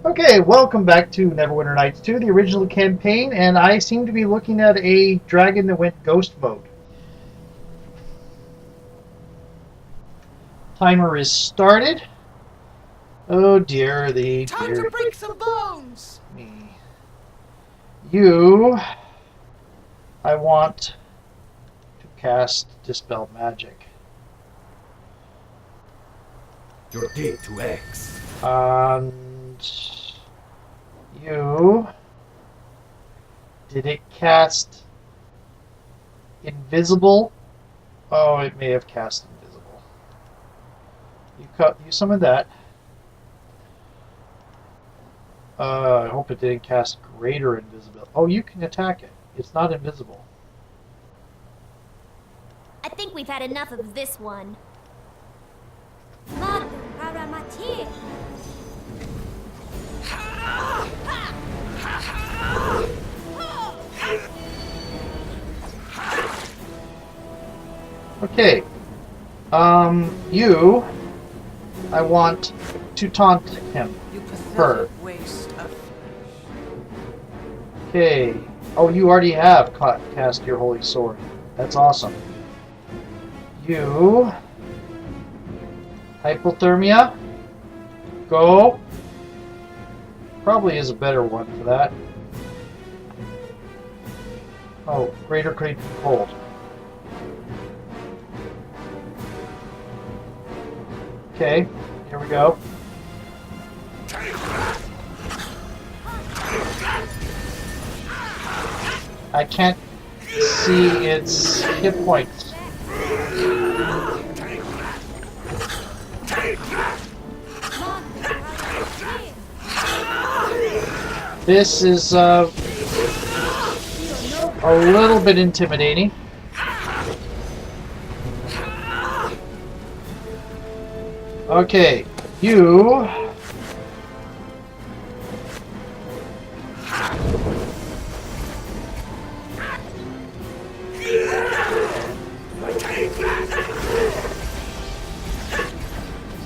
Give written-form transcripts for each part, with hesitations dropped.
Okay, welcome back to Neverwinter Nights 2, the original campaign, and I seem to be looking at a dragon that went ghost mode. Timer is started. Oh dear, Time to break some bones! me. You, I want to cast Dispel Magic. Your date to X. And you, did it cast Invisible? Oh, it may have cast Invisible. You summon that. I hope it didn't cast Greater Invisibility. Oh, you can attack it. It's not invisible. I think we've had enough of this one. Okay. You, I want to taunt him. You Her. pathetic waste of flesh. Okay. Oh, you already have cast your Holy Sword. That's awesome. You, Hypothermia. Go. Probably is a better one for that. Oh, Greater Cold. Okay, here we go. I can't see its hit points. This is a little bit intimidating. Okay, you.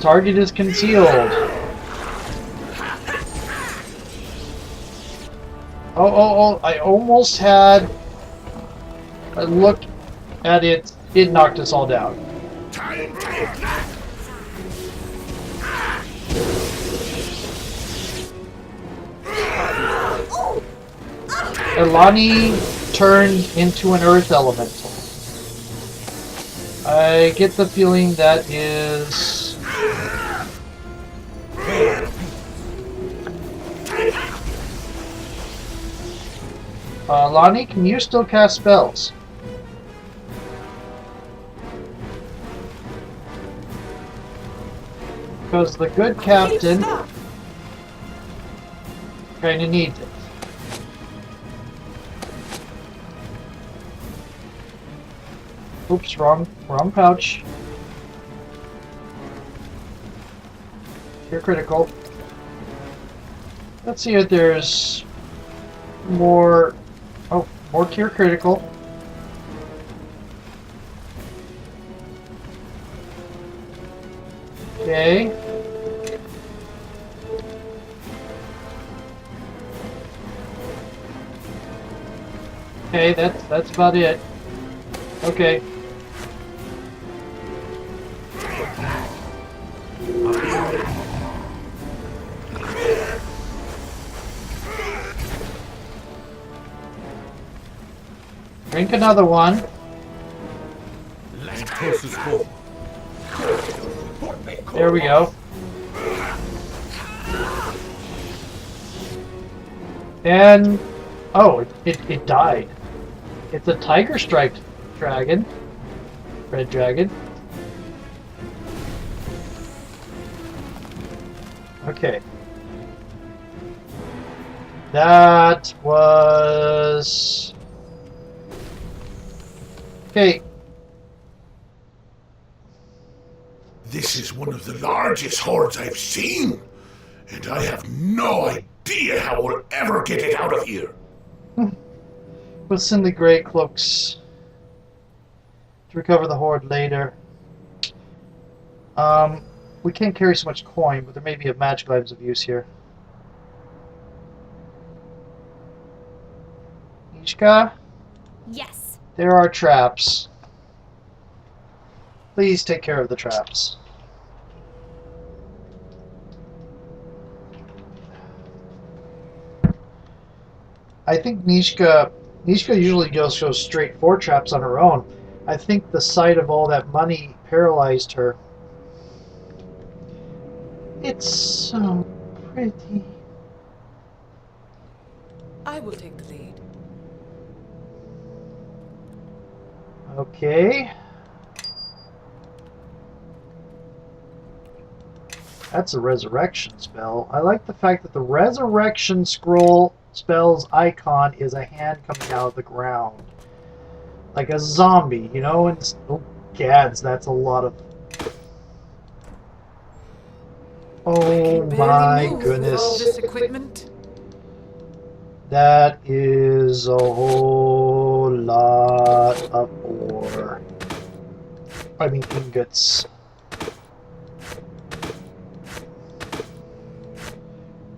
Target is concealed. Oh, I almost had a look at it. It knocked us all down. Elani turned into an earth elemental. I get the feeling that is... Lonnie, can you still cast spells? Because the good captain kinda needs it. Oops, wrong pouch. You're critical. Let's see if there's more. Oh, more cure critical. Okay. Okay, that's about it. Okay. Drink another one. There we go. And oh, it died. It's a tiger striped dragon. Red dragon. Okay. That was... Okay. This is one of the largest hordes I've seen, and I have no idea how we'll ever get it out of here. We'll send the Grey Cloaks to recover the horde later. We can't carry so much coin, but there may be a magical items of use here. Mishka, Yes. there are traps. Please take care of the traps. I think Mishka usually goes straight for traps on her own. I think the sight of all that money paralyzed her. It's so pretty. I will take the lead. Okay. That's a resurrection spell. I like the fact that the resurrection scroll spell's icon is a hand coming out of the ground. Like a zombie, you know? And oh, gads, that's a lot of... Oh my With all goodness. this equipment. That is a whole lot of ore. I mean ingots.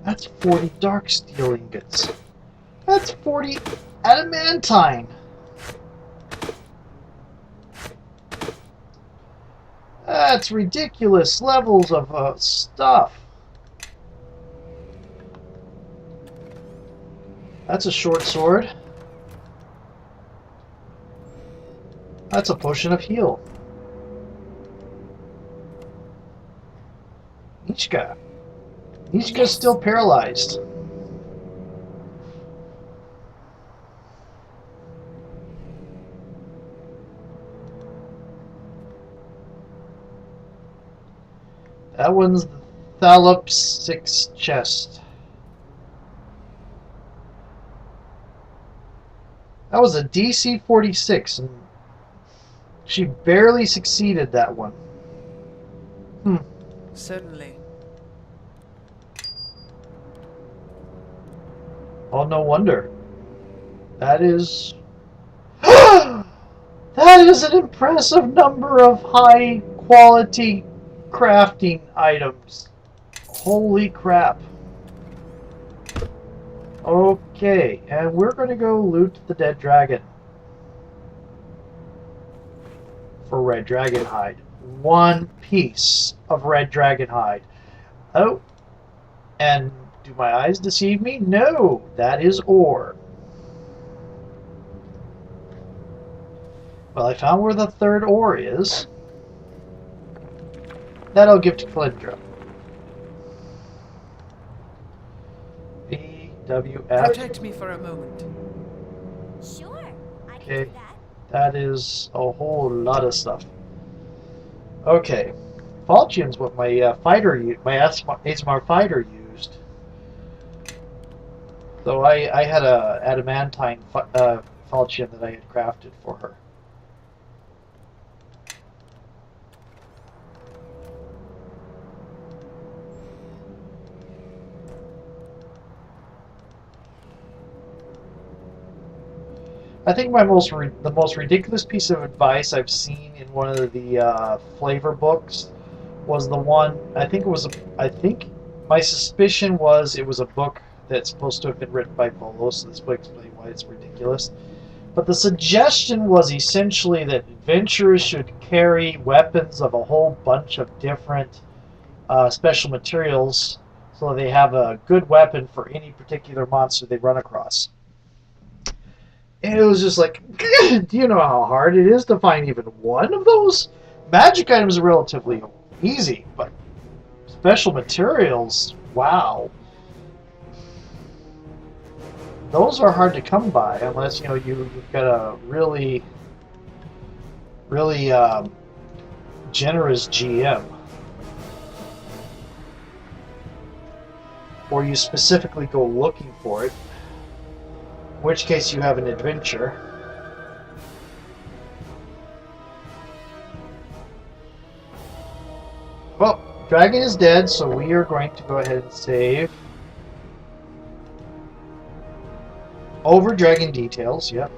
That's 40 dark steel ingots. That's 40 adamantine. That's ridiculous levels of stuff. That's a short sword. That's a potion of heal. Mishka. Mishka's still paralyzed. That one's the Thalopsix chest. That was a DC 46, and she barely succeeded that one. Certainly. Oh, no wonder. That is... that is an impressive number of high-quality crafting items. Holy crap. Okay, and we're going to go loot the dead dragon. For red dragon hide. One piece of red dragon hide. Oh, and do my eyes deceive me? No, that is ore. Well, I found where the third ore is. That I'll give to Calindra. BWF. Protect me for a moment. Sure. I can Okay. do that. That is a whole lot of stuff. Okay. Falchion's what my my ASMR fighter used. So I had a adamantine falchion that I had crafted for her. I think the most ridiculous piece of advice I've seen in one of the flavor books was the one. I think my suspicion was it was a book that's supposed to have been written by Volo, so this will explain why it's ridiculous. But the suggestion was essentially that adventurers should carry weapons of a whole bunch of different special materials, so they have a good weapon for any particular monster they run across. And it was just like, do you know how hard it is to find even one of those? Magic items are relatively easy, but special materials, wow. Those are hard to come by unless, you know, you've got a really generous GM. Or you specifically go looking for it. In which case you have an adventure. Well, dragon is dead, so we are going to go ahead and save. Over dragon details, yep.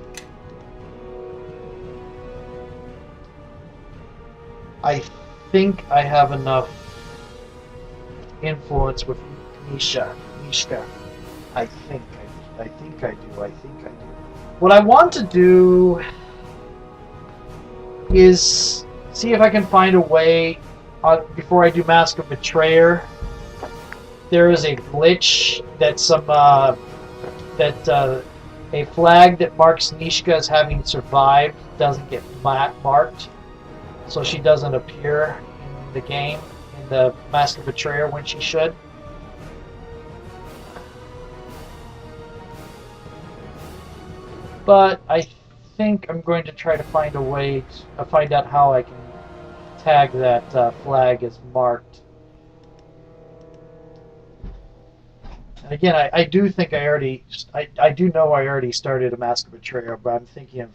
I think I have enough influence with Mishka. I think I do. What I want to do is see if I can find a way, before I do Mask of Betrayer. There is a glitch that a flag that marks Nishka as having survived doesn't get marked, so she doesn't appear in the game, in the Mask of Betrayer, when she should. But I think I'm going to try to find a way to find out how I can tag that flag as marked. And again, I do think I do know I already started a Mask of Betrayer, but I'm thinking of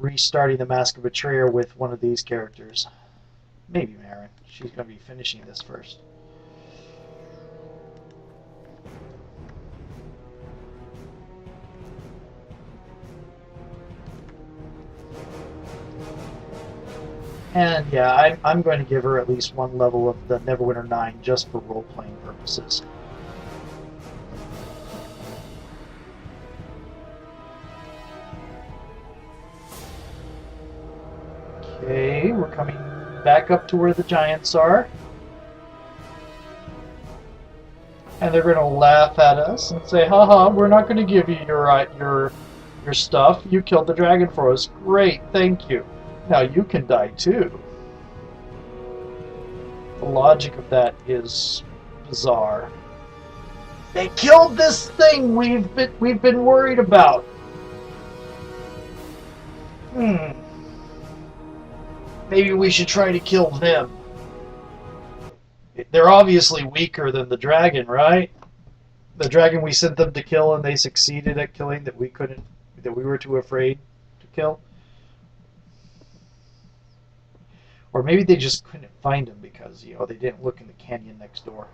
restarting the Mask of Betrayer with one of these characters. Maybe Meren. She's going to be finishing this first. And yeah, I'm going to give her at least one level of the Neverwinter 9 just for role-playing purposes. Okay, we're coming back up to where the giants are. And they're going to laugh at us and say, haha, we're not going to give you your stuff. You killed the dragon for us. Great, thank you. Now you can die too. The logic of that is bizarre. They killed this thing we've been worried about. Maybe we should try to kill them. They're obviously weaker than the dragon, right? The dragon we sent them to kill and they succeeded at killing that we were too afraid to kill. Or maybe they just couldn't find him because, they didn't look in the canyon next door.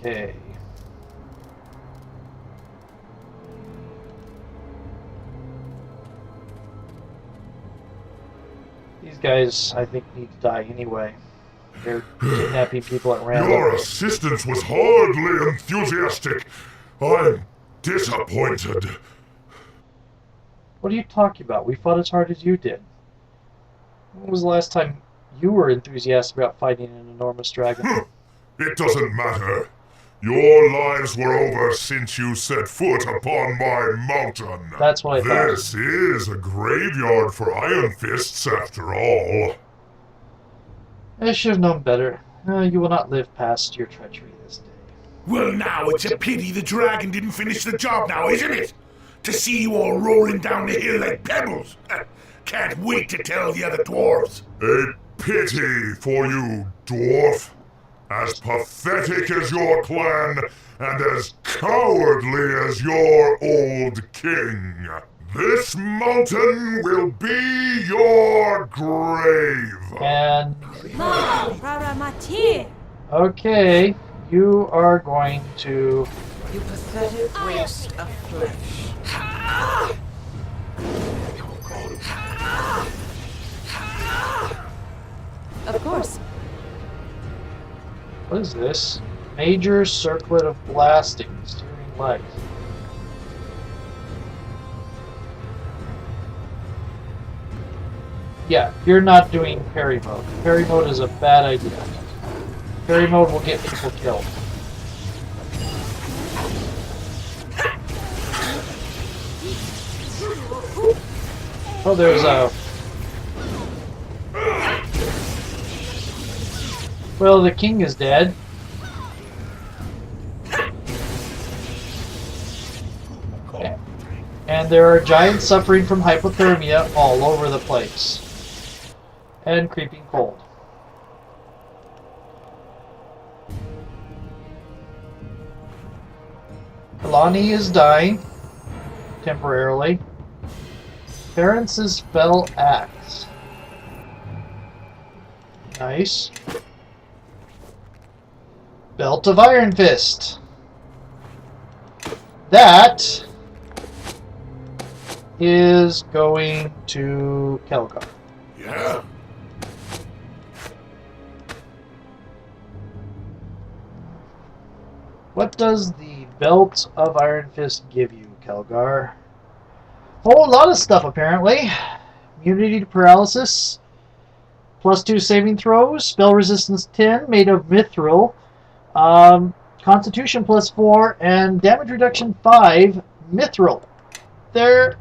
Okay. These guys, I think, need to die anyway. They're kidnapping people at random. Your assistance was hardly enthusiastic. I'm disappointed. What are you talking about? We fought as hard as you did. When was the last time you were enthusiastic about fighting an enormous dragon? It doesn't matter. Your lives were over since you set foot upon my mountain. That's what I thought. This is a graveyard for Iron Fists, after all. I should have known better. You will not live past your treachery this day. Well, now it's a pity the dragon didn't finish the job now, isn't it? To see you all rolling down the hill like pebbles. Can't wait to tell the other dwarves. A pity for you, dwarf. As pathetic as your clan, and as cowardly as your old king. This mountain will be your grave. And... okay, you are going to... You pathetic waste of flesh. Of course. What is this? Major circlet of blasting, steering light. Yeah, you're not doing parry mode. Parry mode is a bad idea. Parry mode will get people killed. Oh, there's a... well, the king is dead. Okay. And there are giants suffering from hypothermia all over the place. And creeping cold. Kalani is dying. Temporarily. Ference's fell axe. Nice. Belt of Iron Fist. That is going to Kelgar. Yeah? does the Belt of Iron Fist give you, Kelgar? Oh, a lot of stuff, apparently. Immunity to paralysis. +2 saving throws. Spell resistance 10, made of mithril. Constitution +4, and damage reduction 5, mithril. There,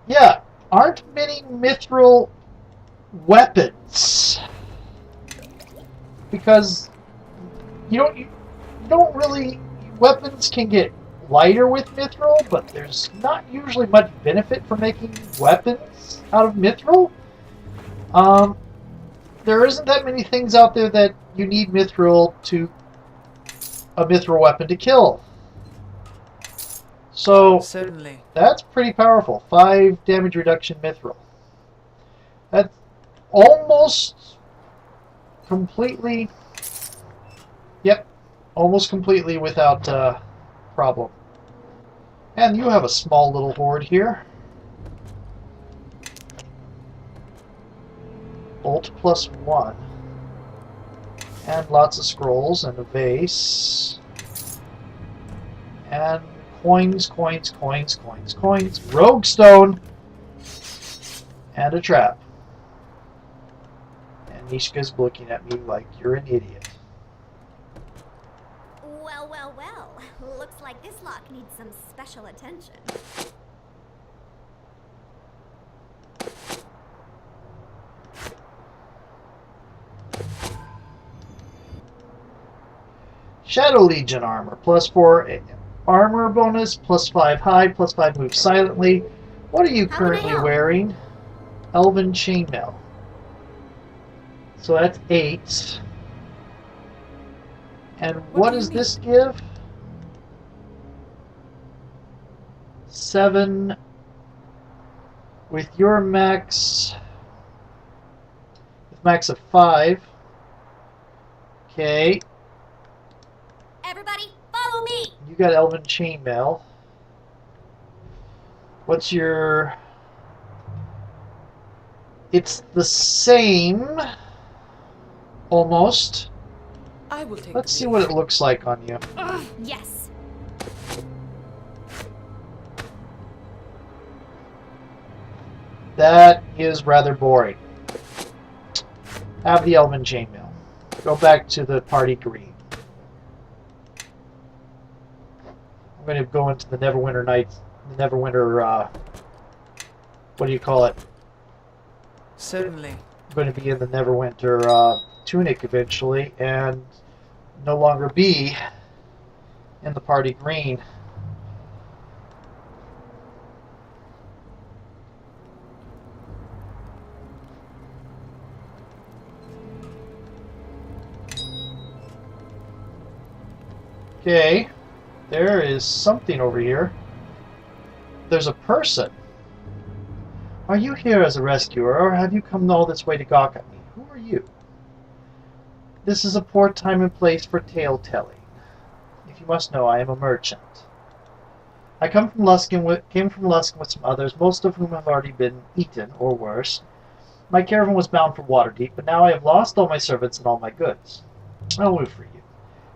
yeah, aren't many mithril weapons. Because you don't really, weapons can get lighter with mithril, but there's not usually much benefit for making weapons out of mithril. There isn't that many things out there that you need mithril to a mithril weapon to kill. So Certainly. that's pretty powerful. 5 damage reduction mithril. That's almost completely. Yep, almost completely without problem. And you have a small little horde here. Bolt +1. And lots of scrolls and a vase. And coins, coins, coins, coins, coins. Rogue stone. And a trap. And Nishka's looking at me like you're an idiot. Well, well, well. Looks like this lock needs some special attention. Shadow Legion armor. +4 armor bonus, +5 hide, +5 move silently. What are you How can I currently help? wearing? Elven chainmail. So that's 8. And what do you does mean? this give? 7 with your max. With max of 5. Okay. Everybody, follow me! You got Elven chainmail. What's your... It's the same. Almost. I will take Let's the see lead. what it looks like on you. Yes. That is rather boring. Have the Elven chainmail. Go back to the party green. I'm going to go into the Neverwinter Nights, the Neverwinter, what do you call it? Certainly. I'm going to be in the Neverwinter tunic eventually, and no longer be in the party green. Okay, there is something over here. There's a person. Are you here as a rescuer, or have you come all this way to gawk at me? Who are you? This is a poor time and place for tale-telling. If you must know, I am a merchant. I came from Luskan with some others, most of whom have already been eaten, or worse. My caravan was bound for Waterdeep, but now I have lost all my servants and all my goods. I'll move for you.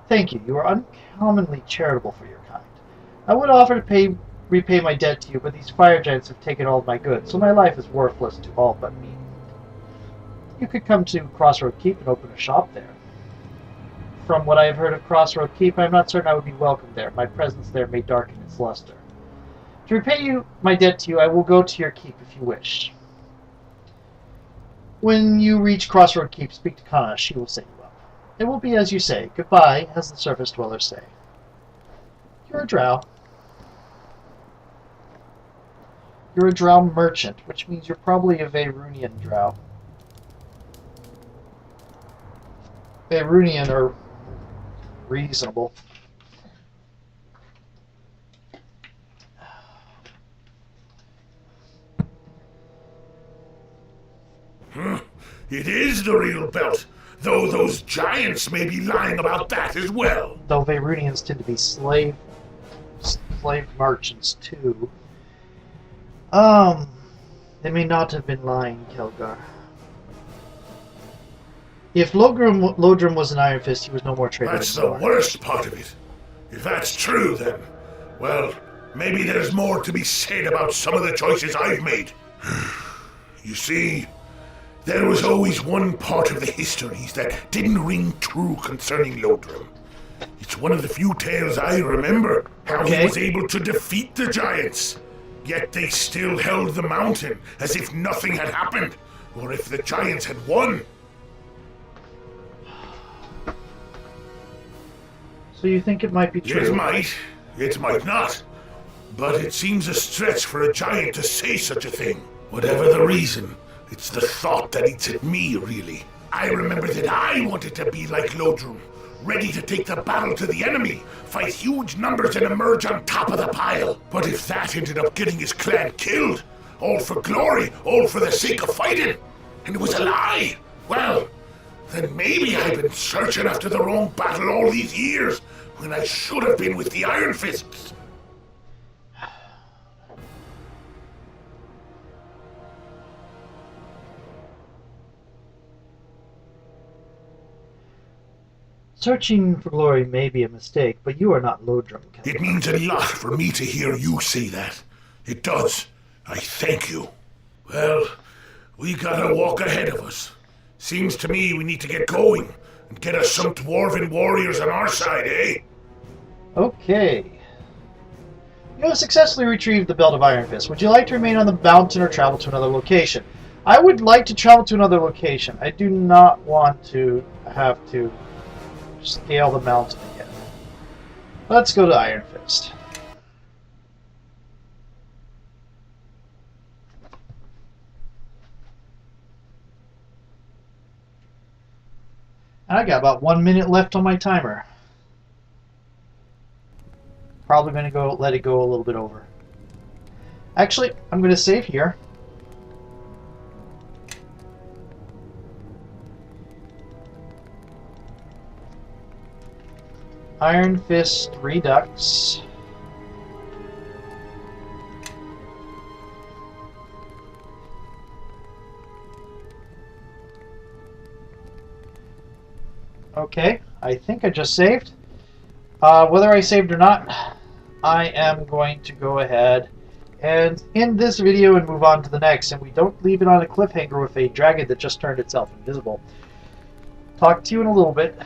Thank you. You are uncommonly charitable for your kind. I would offer to repay my debt to you, but these fire giants have taken all of my goods, so my life is worthless to all but me. You could come to Crossroad Keep and open a shop there. From what I have heard of Crossroad Keep, I am not certain I would be welcome there. My presence there may darken its luster. To repay my debt to you, I will go to your keep if you wish. When you reach Crossroad Keep, speak to Kana. She will set you up. It will be as you say. Goodbye, as the surface dwellers say. You're a drow. You're a drow merchant, which means you're probably a Vayrunian drow. Vayrunian are reasonable. It is the real belt, though those giants may be lying about that as well. Though Vayrunians tend to be slave merchants too. They may not have been lying, Kelgar. If Lodrum was an Iron Fist, he was no more traitor That's than the you are. worst part of it. If that's true, then, well, maybe there's more to be said about some of the choices I've made. You see, there was always one part of the histories that didn't ring true concerning Lodrum. It's one of the few tales I remember, how he was able to defeat the giants. Yet they still held the mountain as if nothing had happened, or if the giants had won. So you think it might be true? It might not. But it seems a stretch for a giant to say such a thing. Whatever the reason, it's the thought that eats at me, really. I remember that I wanted to be like Lodrum, ready to take the battle to the enemy, fight huge numbers and emerge on top of the pile. But if that ended up getting his clan killed, all for glory, all for the sake of fighting, and it was a lie, well, then maybe I've been searching after the wrong battle all these years, when I should have been with the Iron Fists. Searching for glory may be a mistake, but you are not Lodrum. It means a lot for me to hear you say that. It does. I thank you. Well, we got a walk ahead of us. Seems to me we need to get going and get us some dwarven warriors on our side, eh? Okay. You have successfully retrieved the Belt of Iron Fist. Would you like to remain on the mountain or travel to another location? I would like to travel to another location. I do not want to have to scale the mountain again. Let's go to Iron Fist. I got about 1 minute left on my timer. Probably going to let it go a little bit over. Actually, I'm going to save here. Iron Fist Redux. Okay, I think I just saved. Whether I saved or not, I am going to go ahead and end this video and move on to the next, and we don't leave it on a cliffhanger with a dragon that just turned itself invisible. Talk to you in a little bit.